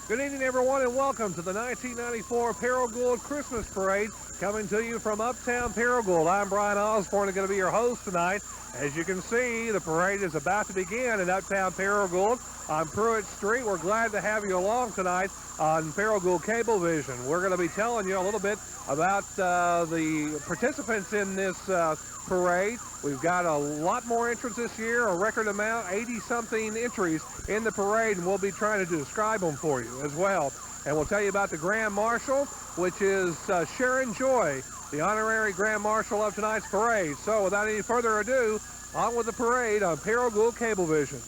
Good evening, everyone, and welcome to the 1994 Paragould Christmas Parade, coming to you from Uptown Paragould. I'm Brian Osborne, going to be your host tonight. As you can see, the parade is about to begin in Uptown Paragould on Pruitt Street. We're glad to have you along tonight on Paragould Cablevision. We're going to be telling you a little bit about the participants in this parade. We've got a lot more entrants this year, a record amount, 80-something entries in the parade, and we'll be trying to describe them for you as well. And we'll tell you about the Grand Marshal, which is Sharon Joy, the honorary Grand Marshal of tonight's parade. So without any further ado, on with the parade on Paragould Cablevision.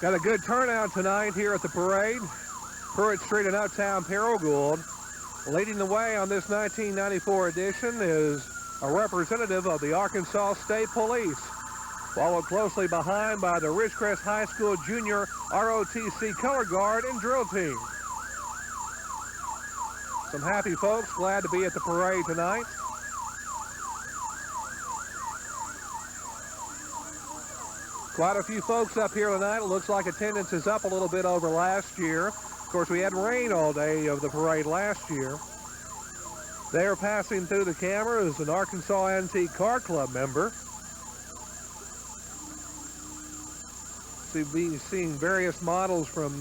Got a good turnout tonight here at the parade. Pruitt Street in Uptown Paragould. Leading the way on this 1994 edition is a representative of the Arkansas State Police, followed closely behind by the Ridgecrest High School Junior ROTC Color Guard and Drill Team. Some happy folks glad to be at the parade tonight. Quite a few folks up here tonight. It looks like attendance is up a little bit over last year. Of course, we had rain all day of the parade last year. There passing through the camera is an Arkansas Antique Car Club member. Seeing various models from,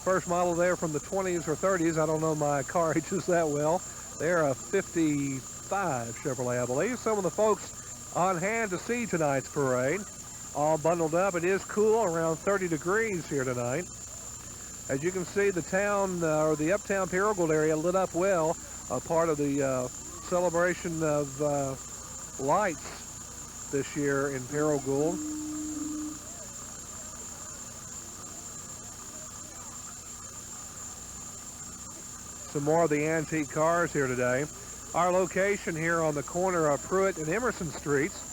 first model there from the 20s or 30s. I don't know my car ages that well. They're a 55 Chevrolet, I believe. Some of the folks on hand to see tonight's parade. All bundled up. It is cool, around 30 degrees here tonight. As you can see, the town, or the Uptown Paragould area lit up well, a part of the celebration of lights this year in Paragould. Some more of the antique cars here today. Our location here on the corner of Pruitt and Emerson Streets.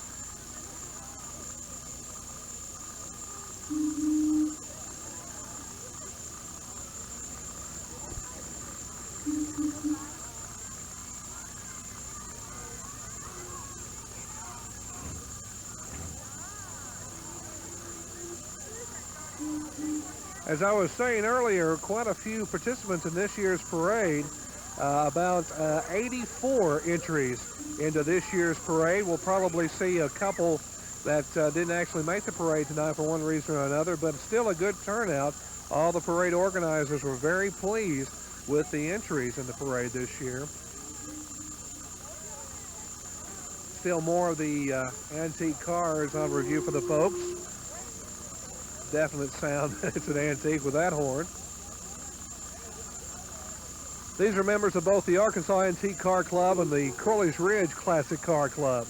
As I was saying earlier, quite a few participants in this year's parade, about 84 entries into this year's parade. We'll probably see a couple that didn't actually make the parade tonight for one reason or another, but still a good turnout. All the parade organizers were very pleased with the entries in the parade this year. Still more of the antique cars on review for the folks. Definite sound. It's an antique with that horn. These are members of both the Arkansas Antique Car Club and the Crowley's Ridge Classic Car Club.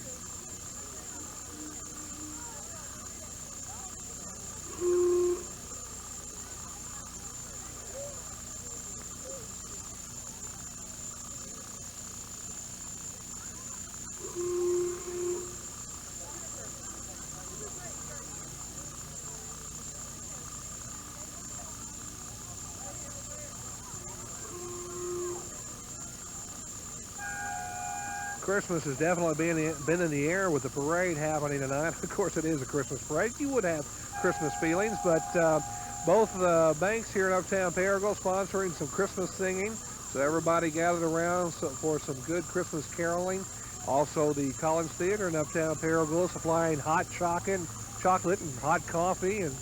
Christmas has definitely been in the air with the parade happening tonight. Of course, it is a Christmas parade. You would have Christmas feelings, but both banks here in Uptown Paragould sponsoring some Christmas singing. So everybody gathered around for some good Christmas caroling. Also, the Collins Theater in Uptown Paragould supplying hot chocolate and hot coffee and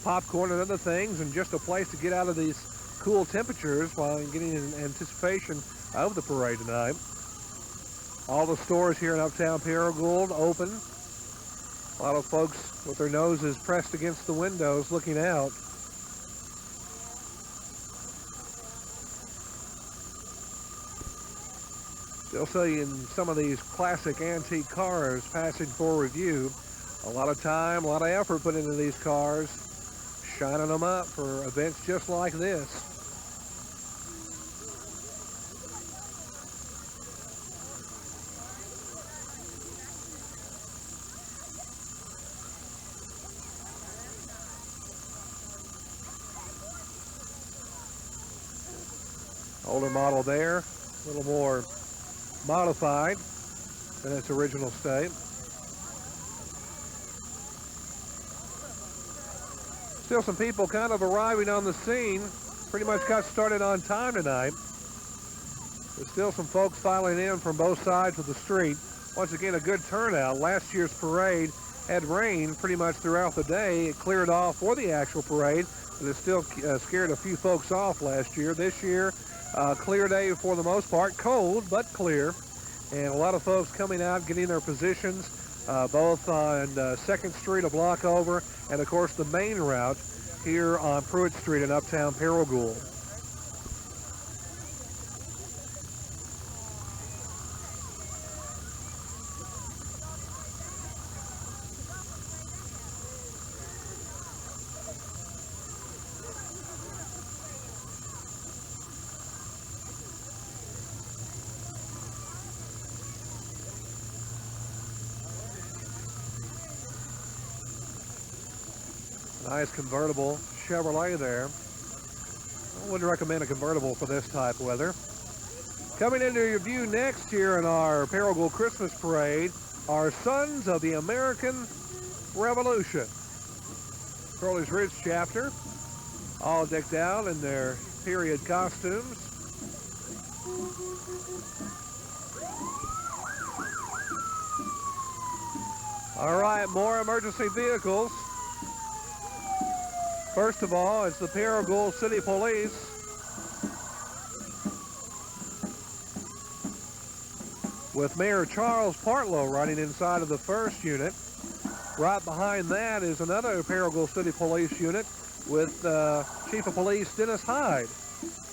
popcorn and other things, and just a place to get out of these cool temperatures while getting in anticipation of the parade tonight. All the stores here in Uptown Paragould open. A lot of folks with their noses pressed against the windows looking out. Still seeing some of these classic antique cars passing for review. A lot of time, a lot of effort put into these cars, shining them up for events just like this. Older model there, a little more modified than its original state. Still some people kind of arriving on the scene. Pretty much got started on time tonight. There's still some folks filing in from both sides of the street. Once again, a good turnout. Last year's parade had rain pretty much throughout the day. It cleared off for the actual parade, but it still scared a few folks off last year. This year, clear day for the most part. Cold, but clear. And a lot of folks coming out, getting their positions, both on 2nd Street, a block over, and of course the main route here on Pruitt Street in uptown Paragould. Nice convertible Chevrolet there. I wouldn't recommend a convertible for this type of weather. Coming into your view next here in our Paragould Christmas Parade are Sons of the American Revolution. Crowley's Ridge chapter, all decked out in their period costumes. All right, more emergency vehicles. First of all, it's the Paragould City Police. With Mayor Charles Partlow riding inside of the first unit. Right behind that is another Paragould City Police unit with Chief of Police Dennis Hyde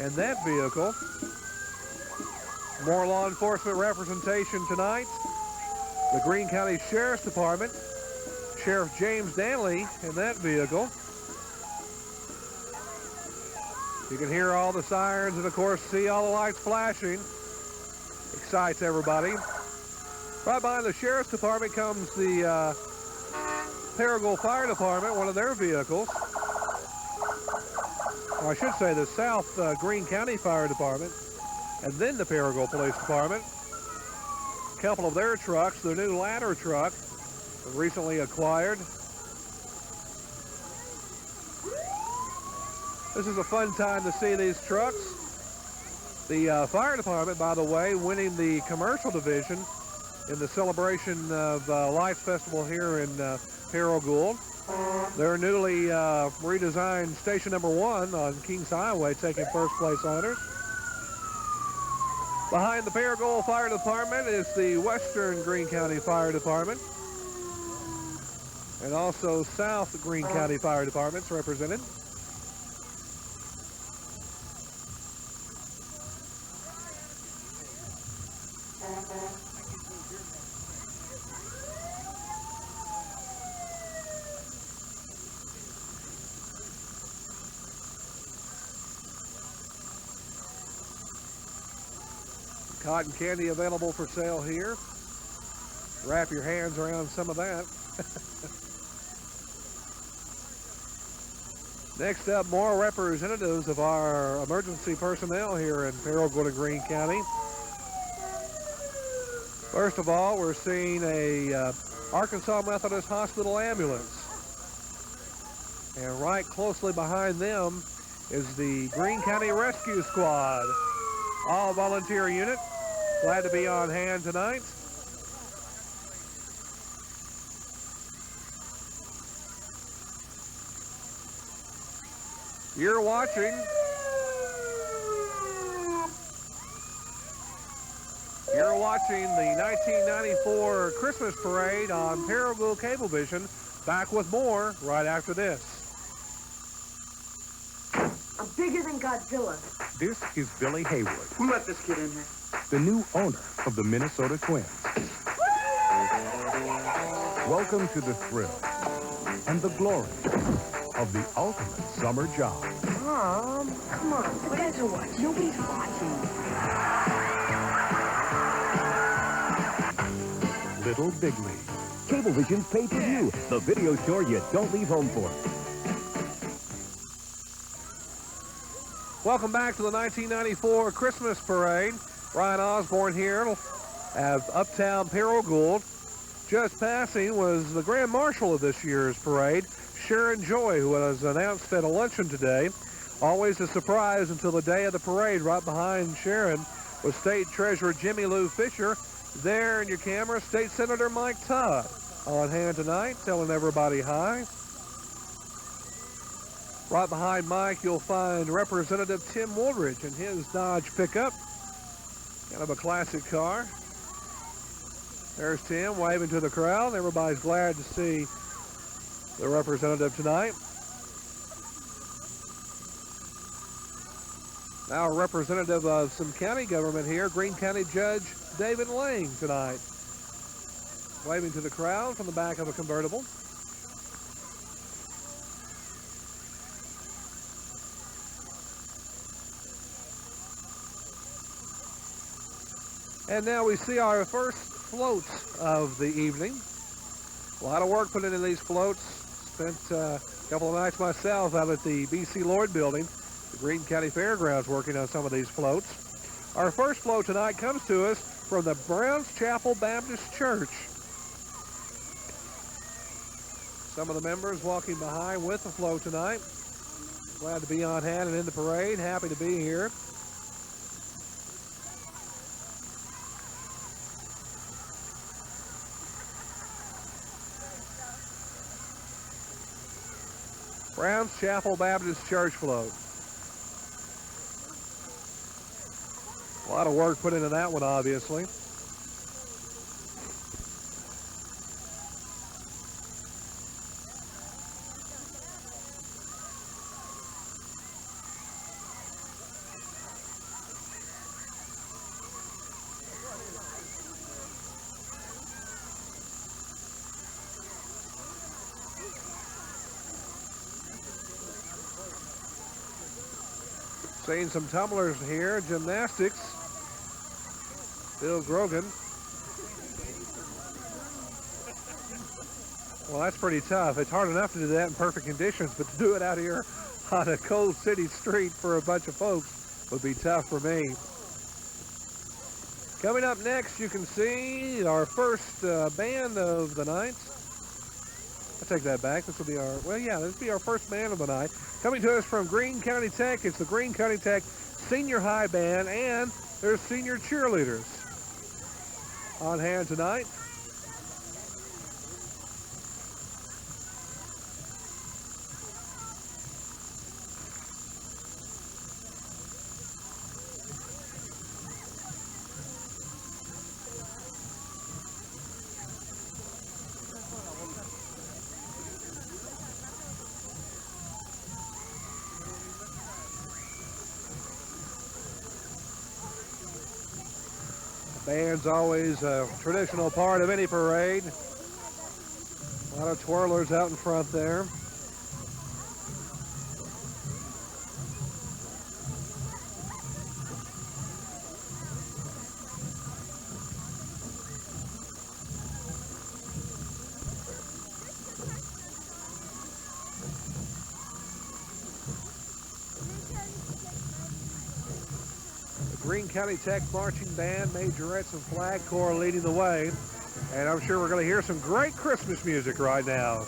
in that vehicle. More law enforcement representation tonight. The Greene County Sheriff's Department. Sheriff James Danley in that vehicle. You can hear all the sirens and, of course, see all the lights flashing. Excites everybody. Right behind the Sheriff's Department comes the Paragould Fire Department, one of their vehicles. Or I should say the South Greene County Fire Department, and then the Paragould Police Department. A couple of their trucks, their new ladder truck, recently acquired. This is a fun time to see these trucks. The fire department, by the way, winning the commercial division in the celebration of Lights Festival here in Paragould. Their newly redesigned station number 1 on Kings Highway taking first place honors. Behind the Paragould Fire Department is the Western Greene County Fire Department. And also South Greene County Fire Departments represented. Cotton candy available for sale here. Wrap your hands around some of that. Next up, more representatives of our emergency personnel here in Paragould and Greene County. First of all, we're seeing a Arkansas Methodist Hospital ambulance. And right closely behind them is the Greene County Rescue Squad. All volunteer unit. Glad to be on hand tonight. You're watching the 1994 Christmas Parade on Paragould Cablevision. Back with more right after this. I'm bigger than Godzilla. This is Billy Haywood. Who let this kid in here? The new owner of the Minnesota Twins. Welcome to the thrill and the glory of the ultimate summer job. Mom, come on. What guys are watching? Nobody's watching. Little Big League. Cablevision's pay-per-view, the video store you don't leave home for. Welcome back to the 1994 Christmas Parade. Brian Osborne here at Uptown Paragould. Just passing was the Grand Marshal of this year's parade, Sharon Joy, who was announced at a luncheon today. Always a surprise until the day of the parade. Right behind Sharon was State Treasurer Jimmy Lou Fisher. There in your camera, State Senator Mike Todd. On hand tonight, telling everybody hi. Right behind Mike, you'll find Representative Tim Woolridge in his Dodge pickup. Kind of a classic car. There's Tim waving to the crowd. Everybody's glad to see the representative tonight. Now a representative of some county government here, Greene County Judge David Lang tonight. Waving to the crowd from the back of a convertible. And now we see our first floats of the evening. A lot of work put into these floats. Spent a couple of nights myself out at the B.C. Lloyd building, the Greene County Fairgrounds, working on some of these floats. Our first float tonight comes to us from the Browns Chapel Baptist Church. Some of the members walking behind with the float tonight. Glad to be on hand and in the parade. Happy to be here. Browns Chapel Baptist Church float. A lot of work put into that one, obviously. Seeing some tumblers here, gymnastics. Bill Grogan. Well, that's pretty tough. It's hard enough to do that in perfect conditions, but to do it out here on a cold city street for a bunch of folks would be tough for me. Coming up next, you can see our first band of the night. I take that back. This will be our, well, yeah, this will be our first band of the night. Coming to us from Greene County Tech, it's the Greene County Tech Senior High Band, and their senior cheerleaders on hand tonight. Band's always a traditional part of any parade. A lot of twirlers out in front there. Greene County Tech Marching Band, Majorettes and Flag Corps leading the way. And I'm sure we're going to hear some great Christmas music right now.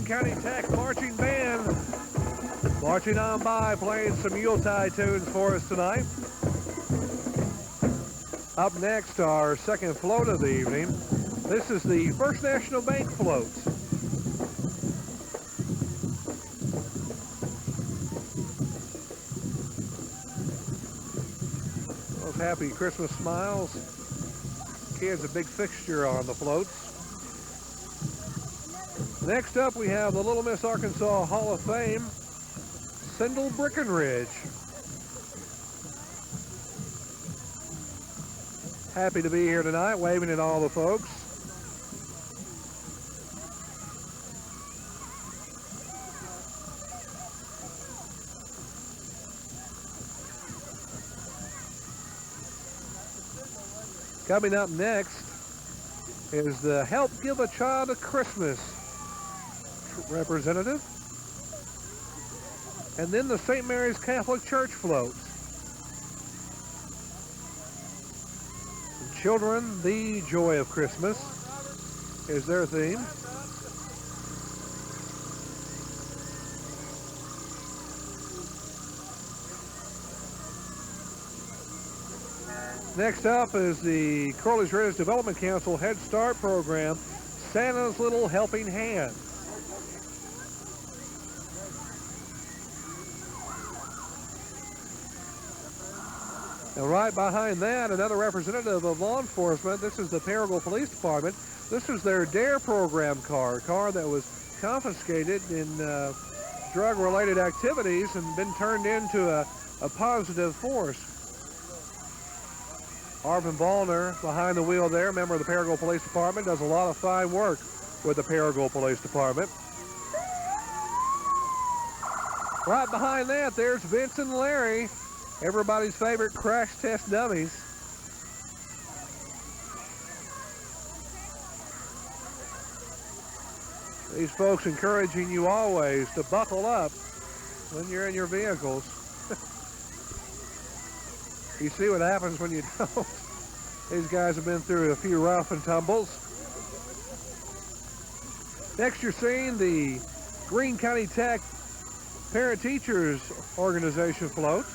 County Tech Marching Band marching on by, playing some Yuletide tunes for us tonight. Up next, our second float of the evening. This is the First National Bank float. happy Christmas smiles. Kids, a big fixture on the floats. Next up, we have the Little Miss Arkansas Hall of Fame, Sindel Breckenridge. Happy to be here tonight, waving at all the folks. Coming up next is the Help Give a Child a Christmas representative. And then the St. Mary's Catholic Church floats. Children, the joy of Christmas is their theme. Next up is the Corliss Reddish Development Council Head Start program, Santa's Little Helping Hand. And right behind that, another representative of law enforcement. This is the Paragould Police Department. This is their DARE program car, a car that was confiscated in drug-related activities and been turned into a positive force. Arvin Ballner behind the wheel there, member of the Paragould Police Department, does a lot of fine work with the Paragould Police Department. Right behind that, there's Vince and Larry, everybody's favorite crash test dummies. These folks encouraging you always to buckle up when you're in your vehicles. You see what happens when you don't. These guys have been through a few rough and tumbles. Next you're seeing the Greene County Tech Parent Teachers Organization float.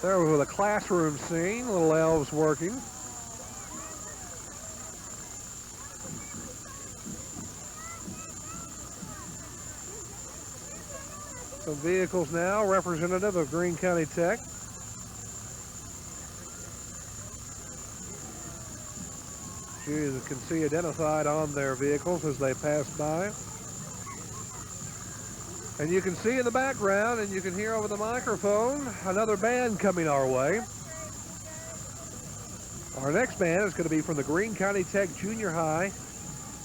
There with a classroom scene, little elves working. Some vehicles now representative of Greene County Tech. You can see identified on their vehicles as they pass by. And you can see in the background, and you can hear over the microphone, another band coming our way. Our next band is going to be from the Greene County Tech Junior High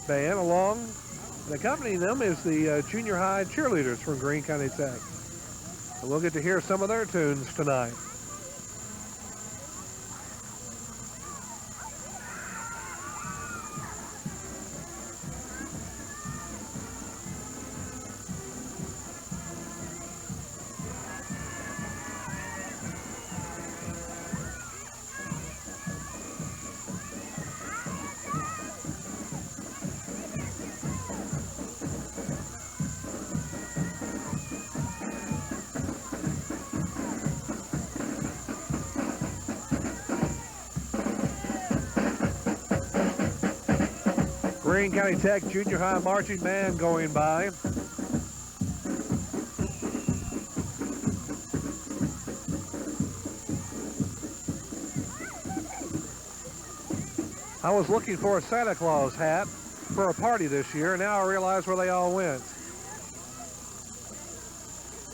band, along and accompanying them is the junior high cheerleaders from Greene County Tech. And we'll get to hear some of their tunes tonight. Greene County Tech Junior High Marching Band going by. I was looking for a Santa Claus hat for a party this year, and now I realize where they all went.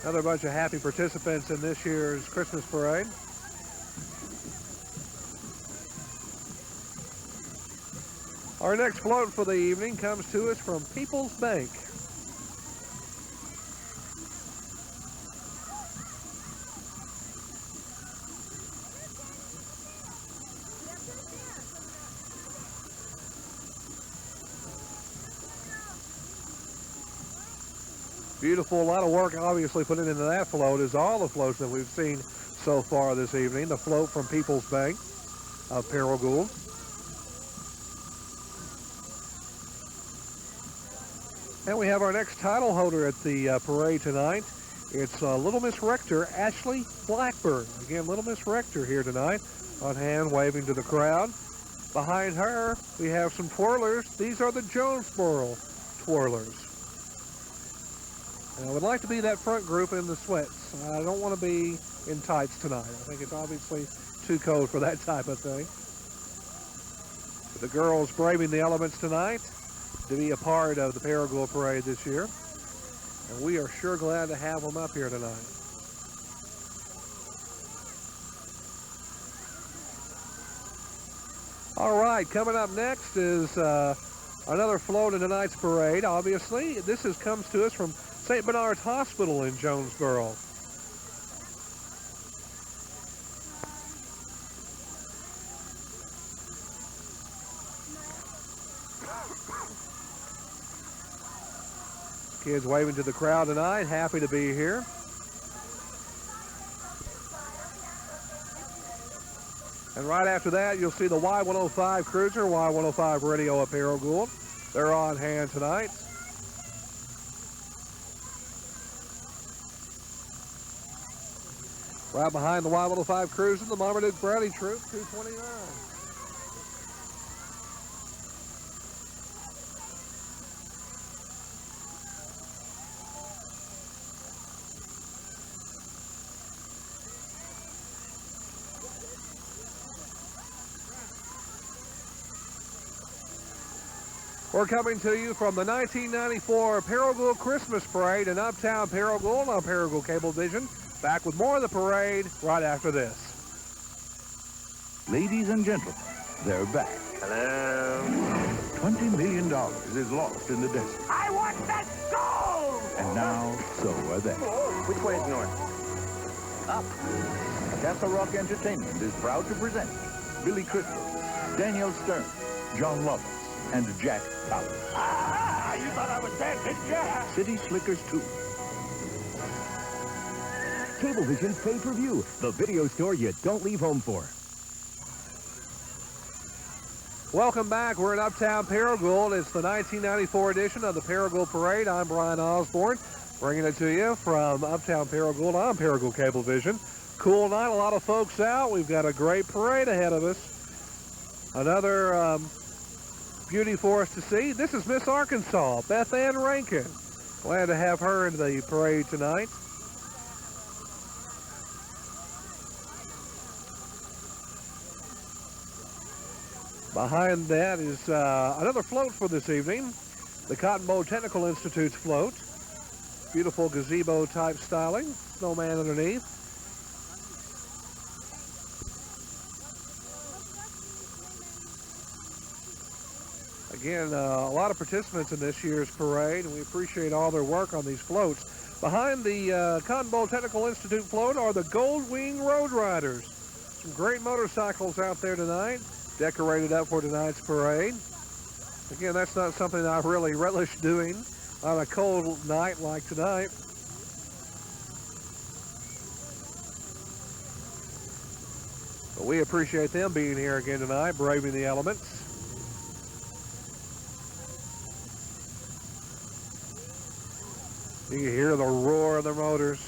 Another bunch of happy participants in this year's Christmas parade. Our next float for the evening comes to us from People's Bank. Beautiful, a lot of work obviously put into that float, as all the floats that we've seen so far this evening. The float from People's Bank of Paragould. And we have our next title holder at the parade tonight. It's Little Miss Rector, Ashley Blackburn. Again, Little Miss Rector here tonight, on hand waving to the crowd. Behind her, we have some twirlers. These are the Jonesboro twirlers. I would like to be that front group in the sweats. I don't want to be in tights tonight. I think it's obviously too cold for that type of thing. But the girls braving the elements tonight to be a part of the Paragould Parade this year. And we are sure glad to have them up here tonight. All right, coming up next is another float in tonight's parade, obviously. This comes to us from St. Bernard's Hospital in Jonesboro. Kids waving to the crowd tonight, happy to be here. And right after that, you'll see the Y105 Cruiser, Y105 Radio at Paragould. They're on hand tonight. Right behind the Y105 Cruiser, the Marmaduke Bradley Troop, 229. We're coming to you from the 1994 Paragould Christmas Parade in Uptown Paragould on Paragould Cablevision. Back with more of the parade right after this. Ladies and gentlemen, they're back. Hello. $20 million is lost in the desert. I want that gold! And now, so are they. Which way is north? Up. Castle Rock Entertainment is proud to present Billy Crystal, Daniel Stern, John Lovitz, and Jack Palance. Ah, you thought I was dead, didn't you? City Slickers 2. Cablevision's pay-per-view, the video store you don't leave home for. Welcome back. We're in Uptown Paragould. It's the 1994 edition of the Paragould Parade. I'm Brian Osborne, bringing it to you from Uptown Paragould on Paragould Cablevision. Cool night, a lot of folks out. We've got a great parade ahead of us. Another beauty for us to see. This is Miss Arkansas, Beth Ann Rankin. Glad to have her in the parade tonight. Behind that is another float for this evening, the Cotton Bowl Technical Institute's float. Beautiful gazebo type styling, snowman underneath. Again, a lot of participants in this year's parade, and we appreciate all their work on these floats. Behind the Cotton Bowl Technical Institute float are the Gold Wing Road Riders. Some great motorcycles out there tonight, decorated up for tonight's parade. Again, that's not something I really relish doing on a cold night like tonight. But we appreciate them being here again tonight, braving the elements. You can hear the roar of the motors.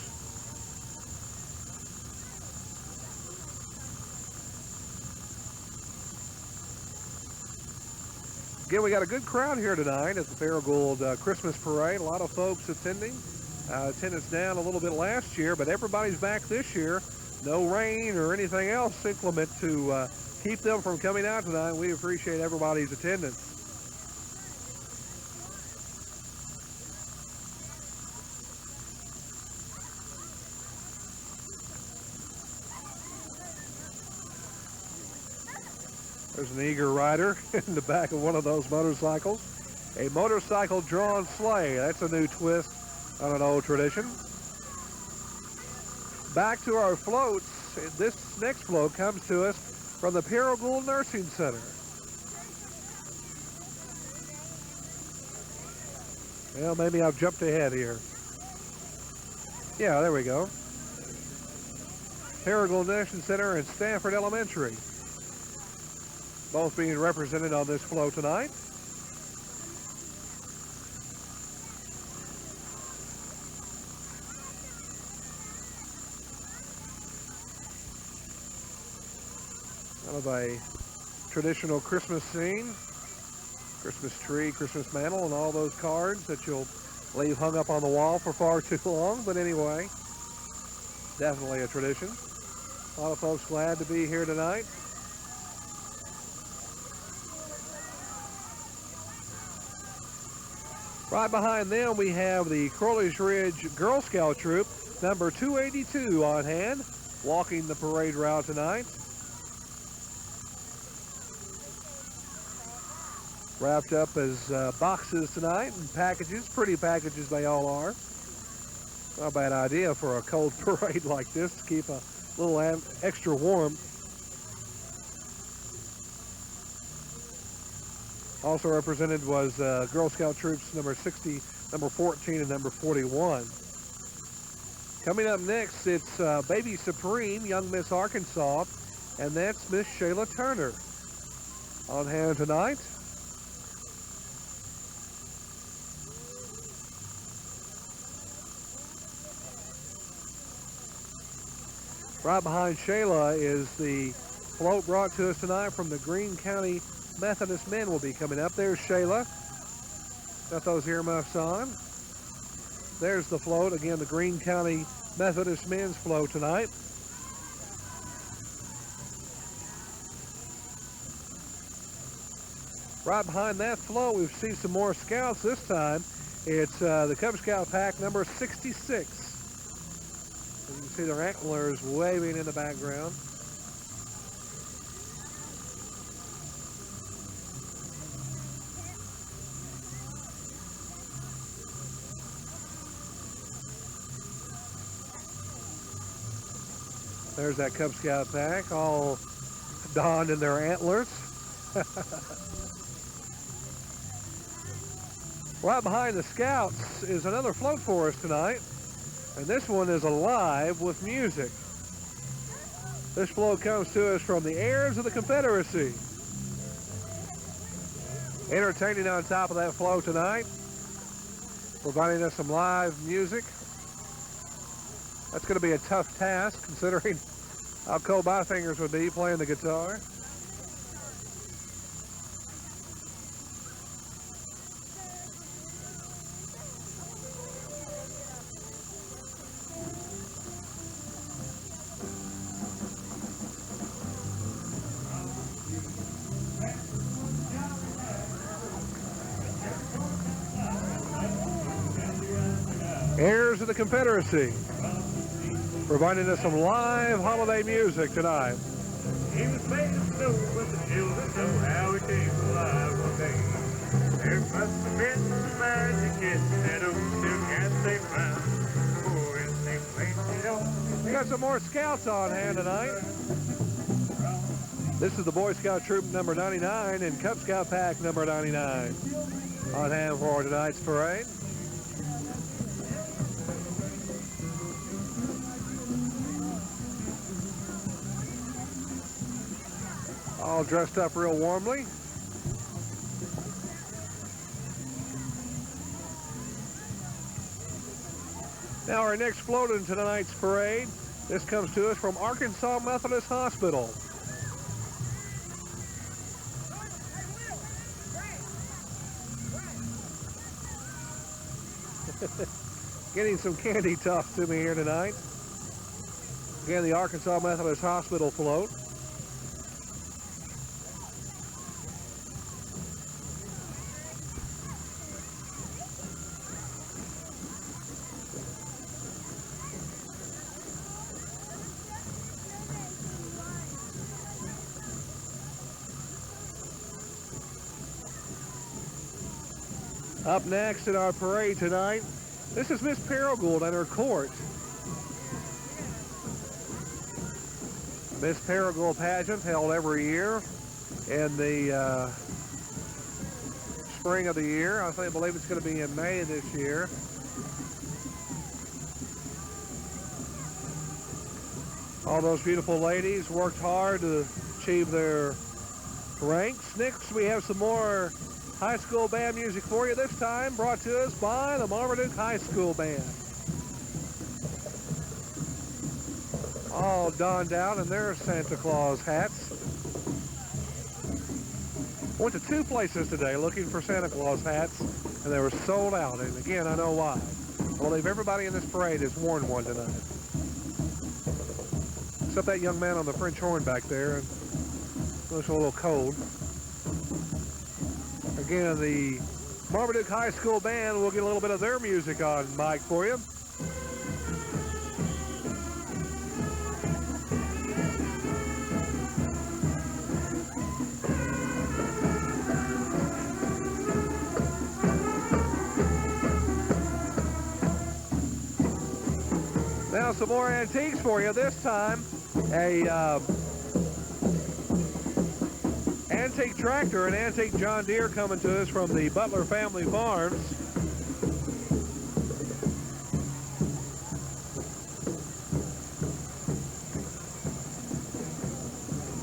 Again, we got a good crowd here tonight at the Paragould Christmas Parade. A lot of folks attending. Attendance down a little bit last year, but everybody's back this year. No rain or anything else inclement to keep them from coming out tonight. We appreciate everybody's attendance. There's an eager rider in the back of one of those motorcycles. A motorcycle-drawn sleigh. That's a new twist on an old tradition. Back to our floats. This next float comes to us from the Paragould Nursing Center. Well, maybe I've jumped ahead here. Yeah, there we go. Paragould Nursing Center and Stanford Elementary, both being represented on this float tonight. Kind of a traditional Christmas scene. Christmas tree, Christmas mantle, and all those cards that you'll leave hung up on the wall for far too long, but anyway, definitely a tradition. A lot of folks glad to be here tonight. Right behind them, we have the Crowley's Ridge Girl Scout Troop, number 282 on hand, walking the parade route tonight. Wrapped up as boxes tonight and packages, pretty packages they all are. Not a bad idea for a cold parade like this to keep a little extra warm. Also represented was Girl Scout Troops number 60, number 14, and number 41. Coming up next, it's Baby Supreme, Young Miss Arkansas, and that's Miss Shayla Turner. On hand tonight. Right behind Shayla is the float brought to us tonight from the Greene County Methodist Men will be coming up. There's Shayla. Got those earmuffs on. There's the float. Again, the Greene County Methodist Men's float tonight. Right behind that float, we see some more scouts this time. It's the Cub Scout pack number 66. You can see their antlers waving in the background. There's that Cub Scout pack, all donned in their antlers. Right behind the Scouts is another float for us tonight, and this one is alive with music. This float comes to us from the heirs of the Confederacy. Entertaining on top of that float tonight, providing us some live music. That's going to be a tough task considering how cold my fingers would be playing the guitar. Heirs of the Confederacy, providing us some live holiday music tonight. He was made of snow, but the children know how he came alive one day. There must have been some magic in that old silk hat they found. Oh, and they placed it on. We got some more Scouts on hand tonight. This is the Boy Scout Troop number 99 and Cub Scout Pack number 99 on hand for tonight's parade. All dressed up real warmly. Now our next float in tonight's parade, this comes to us from Arkansas Methodist Hospital. Getting some candy tossed to me here tonight. Again, the Arkansas Methodist Hospital float. Up next in our parade tonight, this is Miss Paragould and her court. Miss Paragould pageant held every year in the spring of the year. I believe it's going to be in May this year. All those beautiful ladies worked hard to achieve their ranks. Next, we have some more high school band music for you, this time brought to us by the Marmaduke High School Band. All donned out in their Santa Claus hats. Went to 2 places today looking for Santa Claus hats, and they were sold out. And again, I know why. I believe everybody in this parade has worn one tonight. Except that young man on the French horn back there. And looks a little cold. Again, the Marmaduke High School Band will get a little bit of their music on mic for you. Now some more antiques for you. This time, a antique tractor, an antique John Deere coming to us from the Butler Family Farms.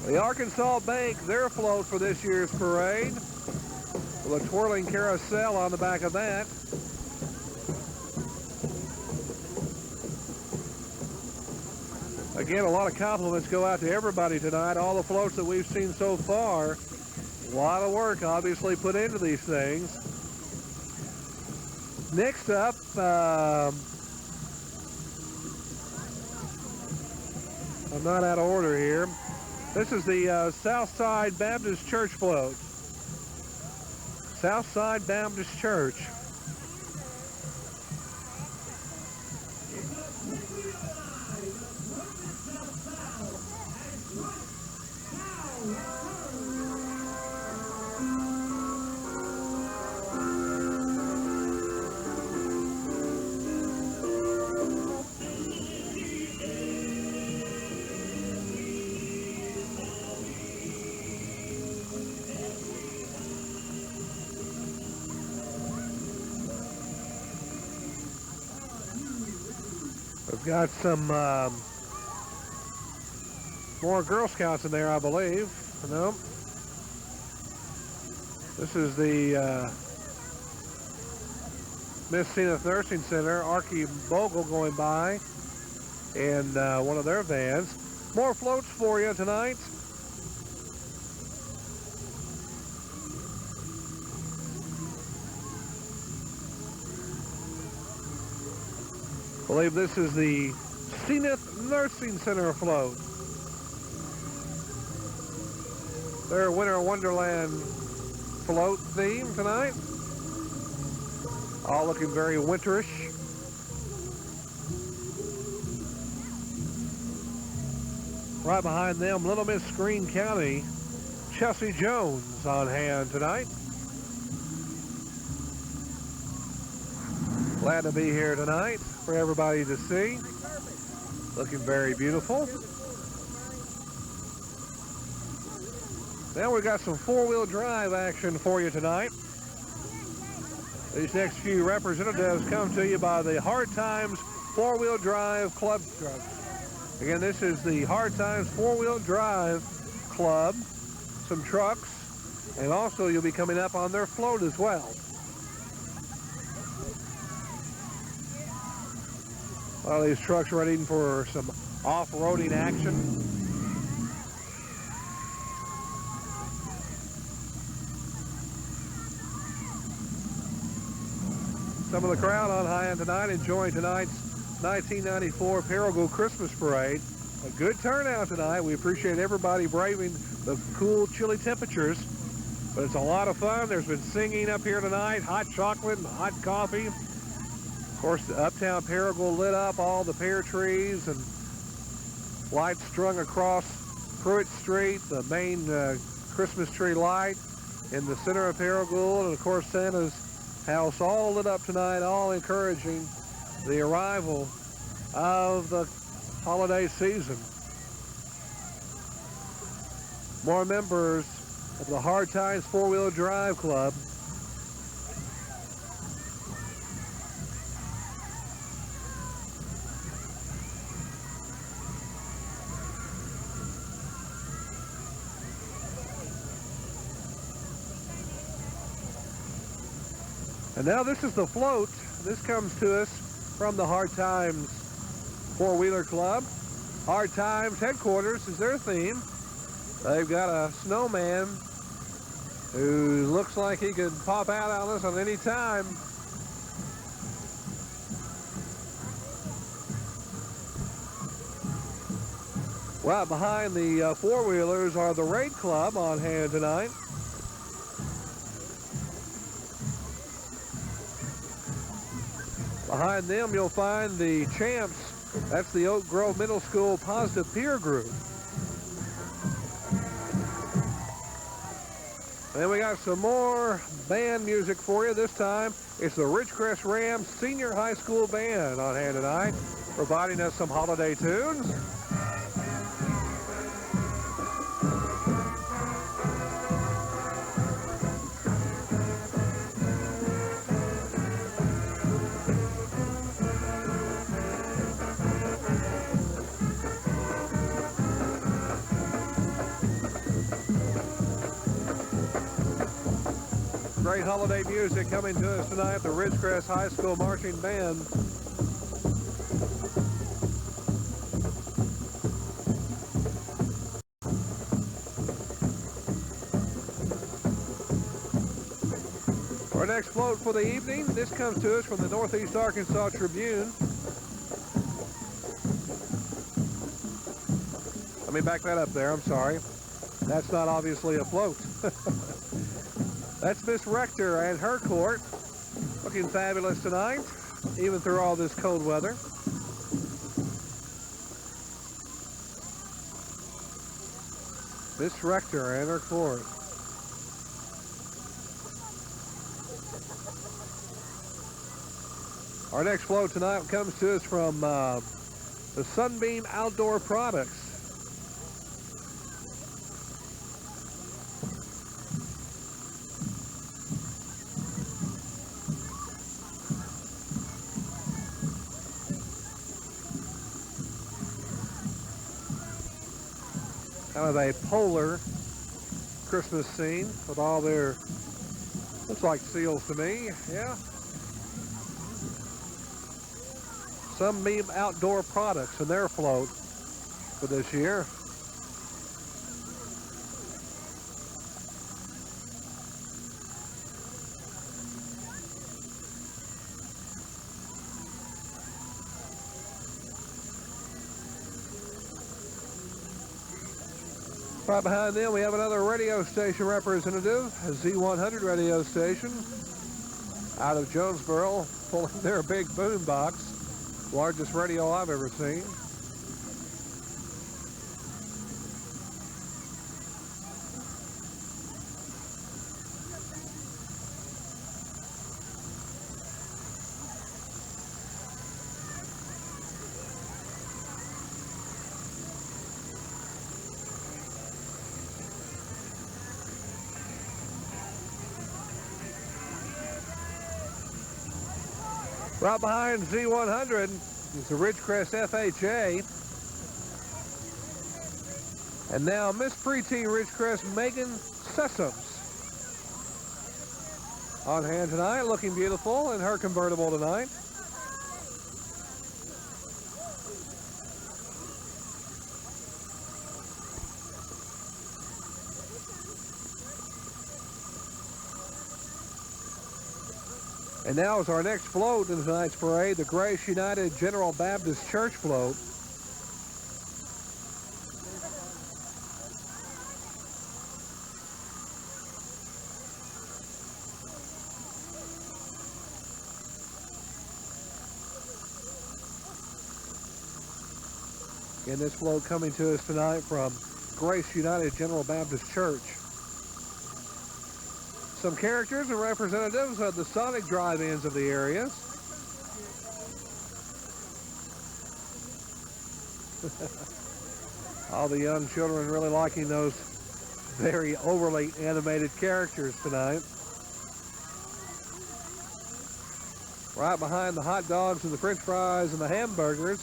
The Arkansas Bank, their float for this year's parade, with a twirling carousel on the back of that. Again, a lot of compliments go out to everybody tonight. All the floats that we've seen so far. A lot of work, obviously, put into these things. Next up, I'm not out of order here. This is the Southside Baptist Church float. Southside Baptist Church. We've got some more Girl Scouts in there, I believe. No. This is the Miss Zenith Nursing Center, Archie Bogle going by, and one of their vans. More floats for you tonight. I believe this is the Zenith Nursing Center float. Their Winter Wonderland float theme tonight. All looking very winterish. Right behind them, Little Miss Greene County, Chelsea Jones on hand tonight. Glad to be here tonight for everybody to see. Looking very beautiful. Now we've got some four-wheel drive action for you tonight. These next few representatives come to you by the Hard Times Four-Wheel Drive Club Trucks. Again, this is the Hard Times Four-Wheel Drive Club. Some trucks, and also you'll be coming up on their float as well. A lot of these trucks ready for some off-roading action. Some of the crowd on hand tonight enjoying tonight's 1994 Paragould Christmas Parade. A good turnout tonight. We appreciate everybody braving the cool, chilly temperatures. But it's a lot of fun. There's been singing up here tonight, hot chocolate and hot coffee. Of course, the Uptown Paragould lit up all the pear trees and lights strung across Pruitt Street, the main Christmas tree light in the center of Paragould, and of course Santa's house all lit up tonight, all encouraging the arrival of the holiday season. More members of the Hard Times Four-Wheel Drive Club. And now this is the float. This comes to us from the Hard Times Four-Wheeler Club. Hard Times headquarters is their theme. They've got a snowman who looks like he could pop out on us on any time. Right behind the four-wheelers are the Raid Club on hand tonight. Behind them, you'll find the Champs. That's the Oak Grove Middle School Positive Peer Group. And we got some more band music for you. This time, it's the Ridgecrest Rams Senior High School Band on hand tonight, providing us some holiday tunes. Great holiday music coming to us tonight, the Ridgecrest High School Marching Band. Our next float for the evening, this comes to us from the Northeast Arkansas Tribune. Let me back that up there, I'm sorry. That's not obviously a float. That's Miss Rector and her court, looking fabulous tonight, even through all this cold weather. Miss Rector and her court. Our next float tonight comes to us from the Sunbeam Outdoor Products. Kind of a polar Christmas scene with all their, looks like seals to me, yeah. Sunbeam Outdoor Products and their float for this year. Right behind them, we have another radio station representative, a Z100 radio station out of Jonesboro, pulling their big boom box, largest radio I've ever seen. Right behind Z100 is the Ridgecrest FHA. And now Miss Preteen Ridgecrest Megan Sessoms on hand tonight, looking beautiful in her convertible tonight. And now is our next float in tonight's parade, the Grace United General Baptist Church float. Again, this float coming to us tonight from Grace United General Baptist Church. Some characters and representatives of the Sonic drive-ins of the area. All the young children really liking those very overly animated characters tonight. Right behind the hot dogs and the french fries and the hamburgers.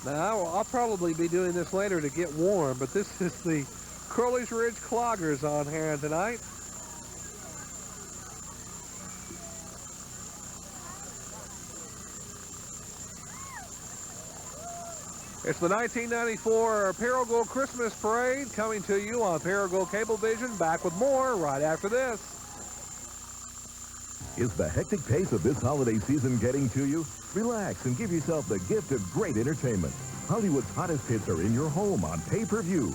Now, I'll probably be doing this later to get warm, but this is the Crowley's Ridge Cloggers on hand tonight. It's the 1994 Paragould Christmas Parade coming to you on Paragould Cablevision. Back with more right after this. Is the hectic pace of this holiday season getting to you? Relax and give yourself the gift of great entertainment. Hollywood's hottest hits are in your home on pay-per-view.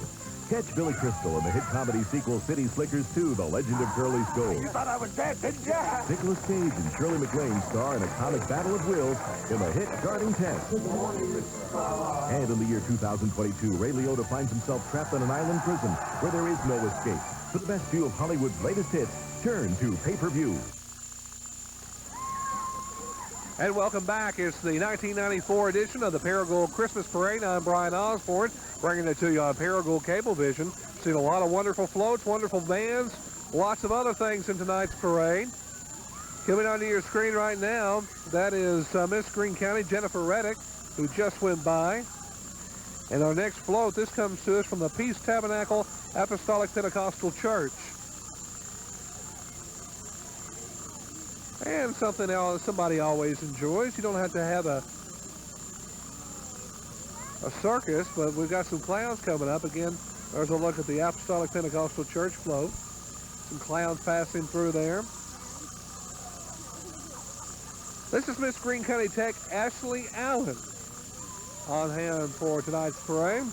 Catch Billy Crystal in the hit comedy sequel City Slickers 2, The Legend of Curly Stone. You thought I was dead, didn't you? Nicolas Cage and Shirley MacLaine star in a comic battle of wills in the hit Guarding Test. And in the year 2022, Ray Liotta finds himself trapped in an island prison where there is no escape. For the best view of Hollywood's latest hits, turn to pay-per-view. And welcome back. It's the 1994 edition of the Paragould Christmas Parade. I'm Brian Osborne, bringing it to you on Paragould Cablevision. Seen a lot of wonderful floats, wonderful bands, lots of other things in tonight's parade. Coming onto your screen right now, that is Miss Greene County, Jennifer Reddick, who just went by. And our next float, this comes to us from the Peace Tabernacle Apostolic Pentecostal Church. And something else somebody always enjoys. You don't have to have a circus, but we've got some clowns coming up. Again, there's a look at the Apostolic Pentecostal Church float. Some clowns passing through there. This is Miss Greene County Tech Ashley Allen on hand for tonight's parade.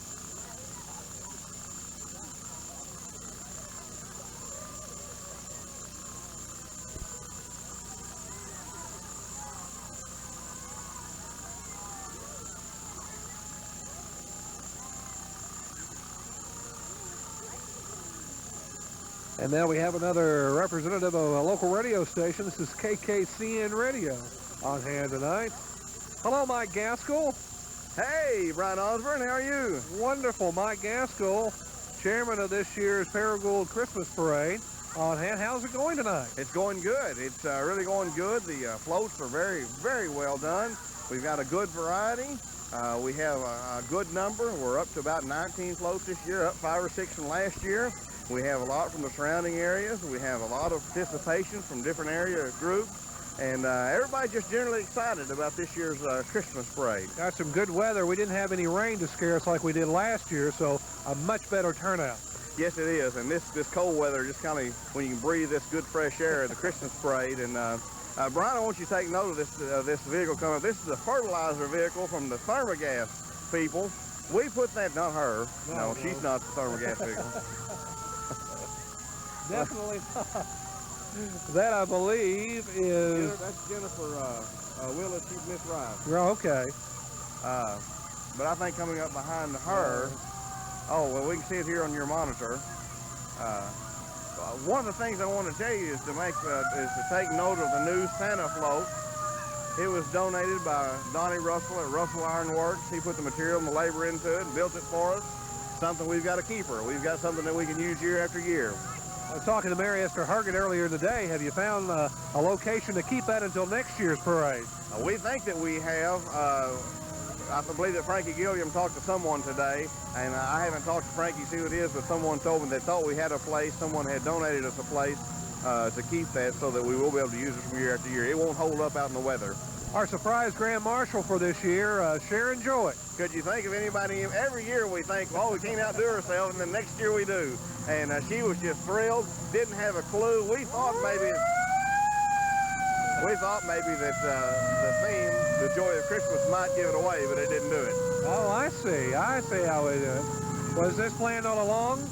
And now we have another representative of a local radio station. This is KKCN Radio on hand tonight. Hello, Mike Gaskell. Hey, Brian Osborne, how are you? Wonderful. Mike Gaskell, chairman of this year's Paragould Christmas Parade on hand. How's it going tonight? It's going good. It's really going good. The floats are very, very well done. We've got a good variety. We have a good number. We're up to about 19 floats this year, up 5 or 6 from last year. We have a lot from the surrounding areas. We have a lot of participation from different area groups. And everybody's just generally excited about this year's Christmas parade. Got some good weather. We didn't have any rain to scare us like we did last year, so a much better turnout. Yes, it is. And this cold weather, just kind of when you can breathe this good fresh air at the Christmas parade. And Brian, I want you to take note of this vehicle coming up. This is a fertilizer vehicle from the Thermogas people. We put that, not her. No, she's not the Thermogas vehicle. Definitely not. That, I believe, is... That's Jennifer Willis. She's Miss Rice. Oh, okay. But I think coming up behind her... Oh, well, we can see it here on your monitor. One of the things I want to tell you is to take note of the new Santa float. It was donated by Donnie Russell at Russell Iron Works. He put the material and the labor into it and built it for us. Something we've got to keep her. We've got something that we can use year after year. I was talking to Mary Esther Hargett earlier today. Have you found a location to keep that until next year's parade? We think that we have. I believe that Frankie Gilliam talked to someone today, and I haven't talked to Frankie to see who it is, but someone told me they thought we had a place. Someone had donated us a place to keep that so that we will be able to use it from year after year. It won't hold up out in the weather. Our surprise Grand Marshal for this year, Sharon Joy. Could you think of anybody? Every year we think, oh, we can't outdo ourselves, and then next year we do. And she was just thrilled, didn't have a clue. We thought maybe that the theme, the joy of Christmas, might give it away, but it didn't do it. Oh, I see. I see how we do it. Was this planned all along?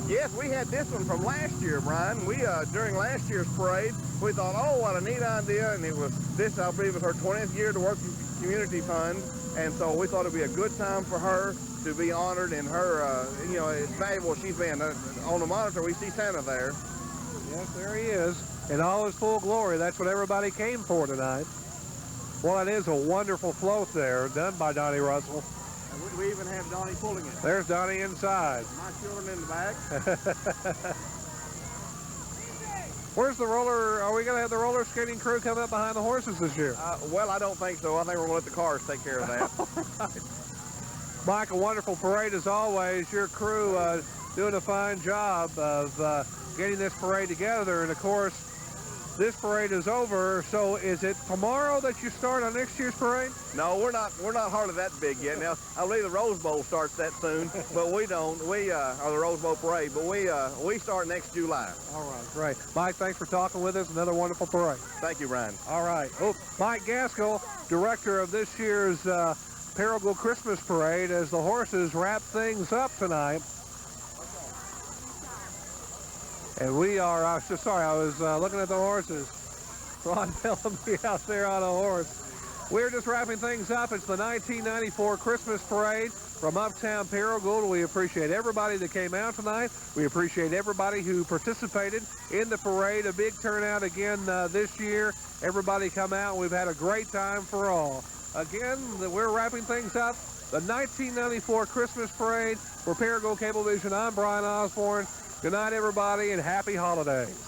Yes, we had this one from last year, Brian. We during last year's parade, we thought, oh, what a neat idea, and it was this, I believe, was her 20th year to work for Community Fund, and so we thought it'd be a good time for her to be honored in her, it's valuable she's been. On the monitor, we see Santa there. Yes, there he is, in all his full glory. That's what everybody came for tonight. Well, it is a wonderful float there, done by Donnie Russell. And we even have Donnie pulling it. There's Donnie inside. My children in the back. Where's the roller? Are we going to have the roller skating crew come up behind the horses this year? Well, I don't think so. I think we're going to let the cars take care of that. Mike, a wonderful parade as always. Your crew doing a fine job of getting this parade together. And, of course, this parade is over. So is it tomorrow that you start on next year's parade? No, we're not hardly that big yet. Now, I believe the Rose Bowl starts that soon, but we don't. We are the Rose Bowl parade, but we start next July. All right, great. Mike, thanks for talking with us. Another wonderful parade. Thank you, Ryan. All right. Oh, Mike Gaskell, director of this year's Paragould Christmas Parade, as the horses wrap things up tonight. And we are, I was looking at the horses. Ron Bellamy out there on a horse. We're just wrapping things up. It's the 1994 Christmas Parade from Uptown Paragould. We appreciate everybody that came out tonight. We appreciate everybody who participated in the parade. A big turnout again this year. Everybody come out. We've had a great time for all. Again, we're wrapping things up. The 1994 Christmas Parade for Paragould Cablevision. I'm Brian Osborne. Good night, everybody, and happy holidays.